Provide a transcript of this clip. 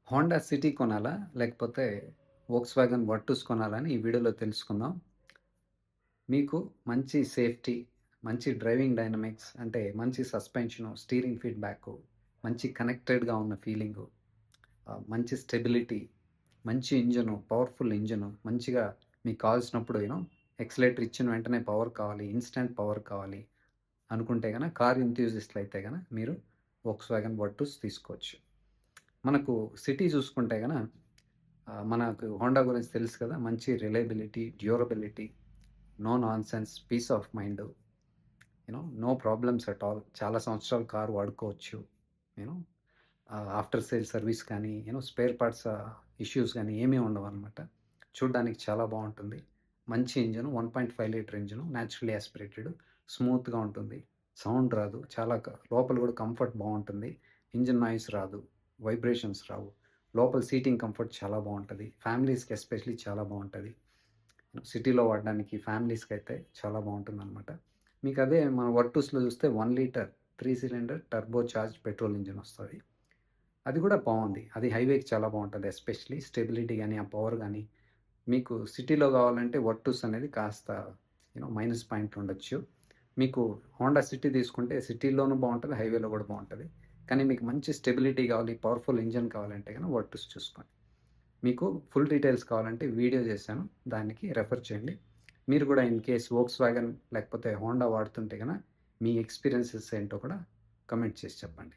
Honda city కొనాలా? లేకపోతే Volkswagen వర్టుస్ కొనాలా అని ఈ వీడియోలో తెలుసుకుందాం. మీకు మంచి సేఫ్టీ, మంచి డ్రైవింగ్ డైనమిక్స్ అంటే మంచి సస్పెన్షను, స్టీరింగ్ ఫీడ్‌బ్యాకు, మంచి కనెక్టెడ్‌గా ఉన్న ఫీలింగు, మంచి స్టెబిలిటీ, మంచి ఇంజిను, పవర్‌ఫుల్ ఇంజిను, మంచిగా మీకు కావాల్సినప్పుడు ఎక్సలేటర్ ఇచ్చిన వెంటనే పవర్ కావాలి, ఇన్‌స్టాంట్ పవర్ కావాలి అనుకుంటే కార్ ఎంథూసిస్ట్‌లయితే మీరు వోక్స్‌వాగన్ వర్టుస్ తీసుకోవచ్చు. మనకు సిటీ చూసుకుంటే మనకు హోండా గురించి తెలుసు కదా! మంచి reliability, durability, no nonsense, peace of mind, no problems at all. చాలా సంవత్సరాలు కారు వాడుకోవచ్చు. యూనో ఆఫ్టర్ సేల్ సర్వీస్ కానీ, స్పేర్ పార్ట్స్ ఇష్యూస్ గానీ ఏమీ ఉండవనమాట. చూడ్డానికి చాలా బావుంటుంది. మంచి engine 1.5 litre engine naturally aspirated, స్మూత్‌గా ఉంటుంది. సౌండ్ రాదు. చాలా లోపల గూడా కంఫర్ట్ బావుంటుంది. ఇంజిన్ నాయిస్ రాదు. వైబ్రేషన్స్ రావు. లోపల సీటింగ్ కంఫర్ట్ చాలా బావుంటది. ఫ్యామిలీస్‌కి ఎస్పెషల్లీ చాలా బావుంటది. సిటీలో వాడడానికి ఫ్యామిలీస్‌కైతే చాలా బావుంటుందనమాట. మీకదే మన వర్టుస్‌లో చూస్తే 1 litre 3 cylinder turbo charged petrol engine వస్తది. అది గూడా బావుంది. అది హైవేకి చాలా బావుంటది. ఎస్పెషల్లీ స్టెబిలిటీ గాని, ఆ పవర్ గాని, మీకు సిటీలో గావాలంటే వర్టుస్ అనేది కాస్త మైనస్ పాయింట్లు ఉండొచ్చు. మీకు హోండా సిటీ తీసుకుంటే సిటీలోనూ బావుంటది. హైవేలో గూడా బావుంటది. కానీ మీకు మంచి స్టెబిలిటీ గావాలి, పవర్‌ఫుల్ ఇంజిన్ కావాలంటే వర్టుస్ చూసుకోండి. మీకు ఫుల్ డీటెయిల్స్ కావాలంటే వీడియో చేశాను. దానికి రెఫర్ చేయండి. మీరు గూడా ఇన్ కేస్ వోక్స్‌వాగన్ లేకపోతే హోండా వాడుతుంటే మీ ఎక్స్‌పీరియన్సెస్ ఏంటో కూడా కామెంట్ చేసి చెప్పండి.